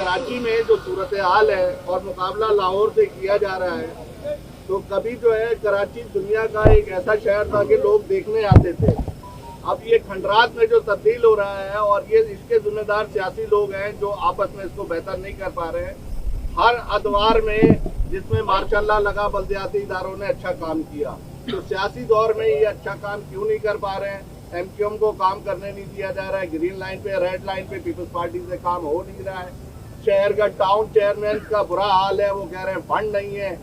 कराची में जो सूरत हाल है और मुकाबला लाहौर से किया जा रहा है, तो कभी जो है कराची दुनिया का एक ऐसा शहर था कि लोग देखने आते थे। अब ये खंडरात में जो तब्दील हो रहा है और ये इसके जिम्मेदार सियासी लोग हैं जो आपस में इसको बेहतर नहीं कर पा रहे हैं। हर अदवार में जिसमें मार्शाल्लाह लगा बल्दियाती इदारों ने अच्छा काम किया, तो सियासी दौर में ये अच्छा काम क्यों नहीं कर पा रहे हैं? एमक्यूएम को काम करने नहीं दिया जा रहा है, ग्रीन लाइन पे रेड लाइन पे पीपल्स पार्टी से काम हो नहीं रहा है। शहर का टाउन चेयरमैन का बुरा हाल है, वो कह रहे हैं फंड नहीं है।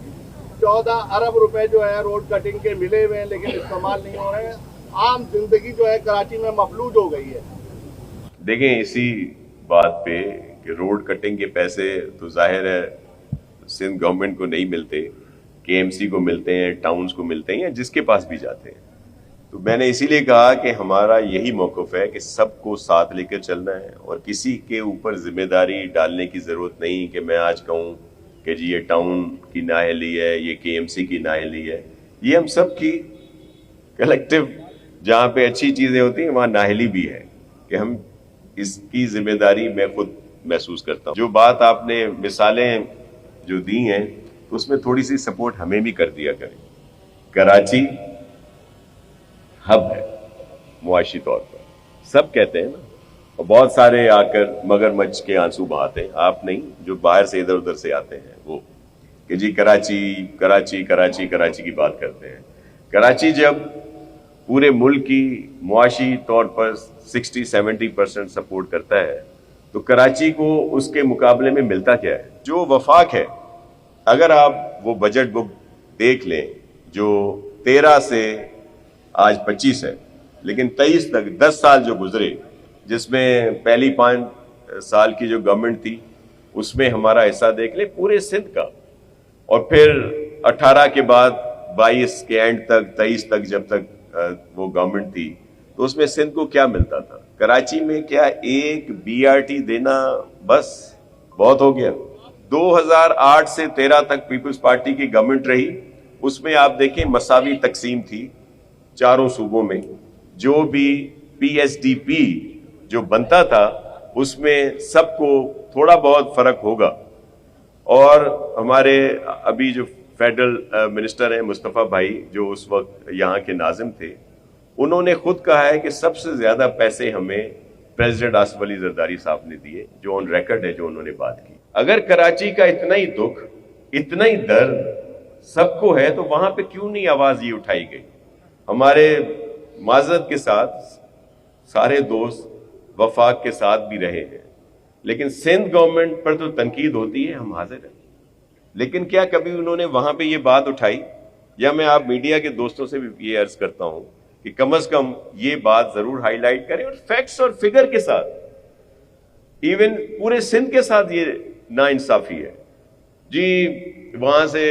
14 अरब रुपए जो है रोड कटिंग के मिले हुए हैं लेकिन इस्तेमाल नहीं हो रहे हैं। आम जिंदगी जो है कराची में मफलूज हो गई है। देखें, इसी बात पे कि रोड कटिंग के पैसे तो जाहिर है सिंध गवर्नमेंट को नहीं मिलते, केएमसी को मिलते हैं, टाउन्स को मिलते हैं या जिसके पास भी जाते हैं। तो मैंने इसीलिए कहा कि हमारा यही मौक़िफ़ है कि सबको साथ लेकर चलना है और किसी के ऊपर जिम्मेदारी डालने की ज़रूरत नहीं कि मैं आज कहूँ कि जी ये टाउन की नाअहली है, ये केएमसी की नाअहली है। ये हम सब की कलेक्टिव, जहाँ पे अच्छी चीज़ें होती हैं वहाँ नाअहली भी है कि हम इसकी जिम्मेदारी मैं खुद महसूस करता हूँ। जो बात आपने मिसालें जो दी हैं उसमें थोड़ी सी सपोर्ट हमें भी कर दिया करें। कराची हब है मुआशी तौर पर, सब कहते हैं ना, और बहुत सारे आकर मगरमच्छ के आंसू बहाते हैं, आप नहीं, जो बाहर से इधर उधर से आते हैं वो, कि जी कराची कराची कराची कराची की बात करते हैं। कराची जब पूरे मुल्क की मुआशी तौर पर 60-70% सपोर्ट करता है तो कराची को उसके मुकाबले में मिलता क्या है? जो वफाक है। अगर आप वो बजट बुक देख लें जो 13 से आज 25 है, लेकिन 23 तक 10 साल जो गुजरे, जिसमें पहली 5 साल की जो गवर्नमेंट थी उसमें हमारा हिस्सा देख लें पूरे सिंध का, और फिर 18 के बाद 22 के एंड तक 23 तक जब तक वो गवर्नमेंट थी तो उसमें सिंध को क्या मिलता था? कराची में क्या एक बीआरटी देना बस बहुत हो गया? 2008 से 13 तक पीपल्स पार्टी की गवर्नमेंट रही, उसमें आप देखें मसावी तकसीम थी चारों सूबों में। जो भी पीएसडीपी जो बनता था उसमें सबको थोड़ा बहुत फर्क होगा। और हमारे अभी जो फेडरल मिनिस्टर हैं मुस्तफ़ा भाई, जो उस वक्त यहाँ के नाजिम थे, उन्होंने खुद कहा है कि सबसे ज्यादा पैसे हमें प्रेसिडेंट आसिफ अली जरदारी साहब ने दिए, जो ऑन रिकॉर्ड है, जो उन्होंने बात की। अगर कराची का इतना ही दुख, इतना ही दर्द सबको है तो वहां पे क्यों नहीं आवाज ये उठाई गई? हमारे माजरत के साथ सारे दोस्त वफाक के साथ भी रहे हैं, लेकिन सिंध गवर्नमेंट पर तो तनकीद होती है, हम हाजिर हैं। लेकिन क्या कभी उन्होंने वहां पे ये बात उठाई? या मैं आप मीडिया के दोस्तों से भी ये अर्ज करता हूं कि कम से कम ये बात जरूर हाईलाइट करें और फैक्ट्स और फिगर के साथ। इवन पूरे सिंध के साथ ये नाइंसाफी है जी। वहां से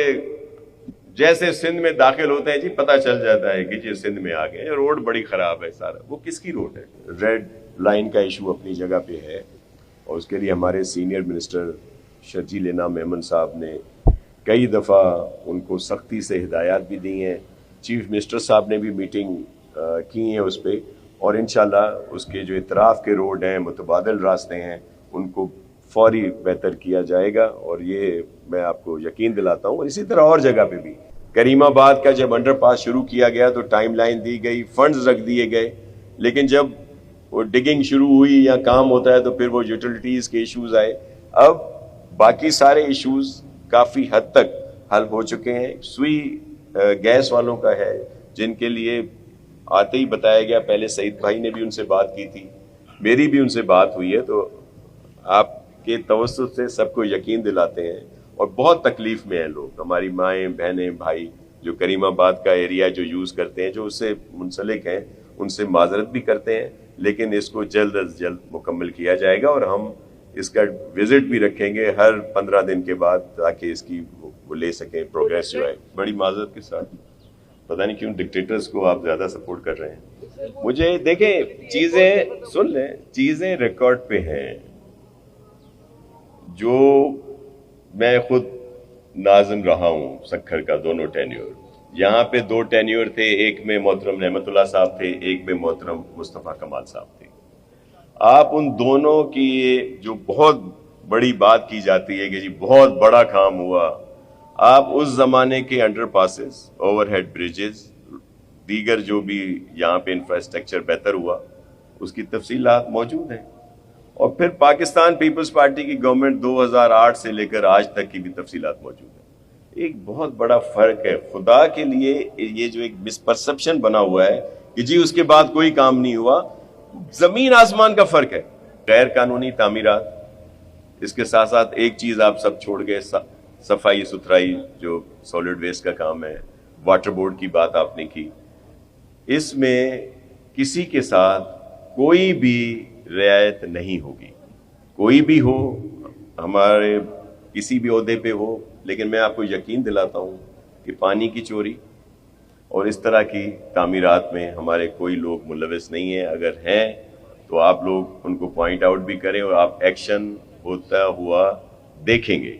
जैसे सिंध में दाखिल होते हैं जी पता चल जाता है कि जी सिंध में आ गए, रोड बड़ी खराब है। सारा वो किसकी रोड है? रेड लाइन का इशू अपनी जगह पे है और उसके लिए हमारे सीनियर मिनिस्टर शर्जील इनाम मेमन साहब ने कई दफ़ा उनको सख्ती से हिदायत भी दी हैं। चीफ मिनिस्टर साहब ने भी मीटिंग की है उस पर, और इंशाल्लाह उसके जो इतराफ़ के रोड हैं, मुतबादल रास्ते हैं, उनको फौरी बेहतर किया जाएगा। और ये मैं आपको यकीन दिलाता हूँ। और इसी तरह और जगह पे भी, करीमाबाद का जब अंडरपास शुरू किया गया तो टाइम लाइन दी गई, फंड्स रख दिए गए, लेकिन जब वो डिगिंग शुरू हुई या काम होता है तो फिर वो यूटिलिटीज़ के इश्यूज आए। अब बाकी सारे इश्यूज काफ़ी हद तक हल हो चुके हैं। सुई गैस वालों का है, जिनके लिए आते ही बताया गया, पहले सईद भाई ने भी उनसे बात की थी, मेरी भी उनसे बात हुई है, तो आपके तवस्सुत से सबको यकीन दिलाते हैं। और बहुत तकलीफ में हैं लोग, हमारी माएँ बहनें भाई जो करीमाबाद का एरिया जो यूज़ करते हैं, जो उससे मुंसलिक हैं, उनसे माजरत भी करते हैं, लेकिन इसको जल्द अज जल्द मुकम्मल किया जाएगा। और हम इसका विजिट भी रखेंगे हर 15 दिन के बाद, ताकि इसकी वो ले सकें प्रोग्रेस जो है। बड़ी माजरत के साथ, पता नहीं क्यों डिक्टेटर्स को आप ज़्यादा सपोर्ट कर रहे हैं। मुझे देखें, चीज़ें सुन लें, चीज़ें रिकॉर्ड पे हैं। जो मैं खुद नाज़िम रहा हूँ सक्खर का, दोनों टेन्योर, यहाँ पे 2 टेन्योर थे, एक में मोहतरम रहमतुल्लाह साहब थे, एक में मोहतरम मुस्तफ़ा कमाल साहब थे। आप उन दोनों की जो बहुत بڑی بات کی جاتی ہے کہ جی بہت بڑا کام ہوا. آپ اس زمانے کے underpasses, overhead bridges, دیگر جو بھی یہاں پہ انفراسٹرکچر بہتر ہوا اس کی تفصیلات موجود ہیں. اور پھر پاکستان پیپلز پارٹی کی گورنمنٹ 2008 سے لے کر آج تک کی بھی تفصیلات موجود ہیں. ایک بہت بڑا فرق ہے. خدا کے لیے یہ جو ایک مس پرسپشن بنا ہوا ہے کہ جی اس کے بعد کوئی کام نہیں ہوا، زمین آسمان کا فرق ہے. غیر قانونی تعمیرات، اس کے ساتھ ساتھ ایک چیز آپ سب چھوڑ گئے، صفائی ستھرائی جو سالڈ ویسٹ کا کام ہے، واٹر بورڈ کی بات آپ نے کی. اس میں کسی کے ساتھ کوئی بھی رعایت نہیں ہوگی، کوئی بھی ہو، ہمارے کسی بھی عہدے پہ ہو. لیکن میں آپ کو یقین دلاتا ہوں کہ پانی کی چوری اور اس طرح کی تعمیرات میں ہمارے کوئی لوگ ملوث نہیں ہیں. اگر ہیں تو آپ لوگ ان کو پوائنٹ آؤٹ بھی کریں اور آپ ایکشن ہوتا ہوا دیکھیں گے.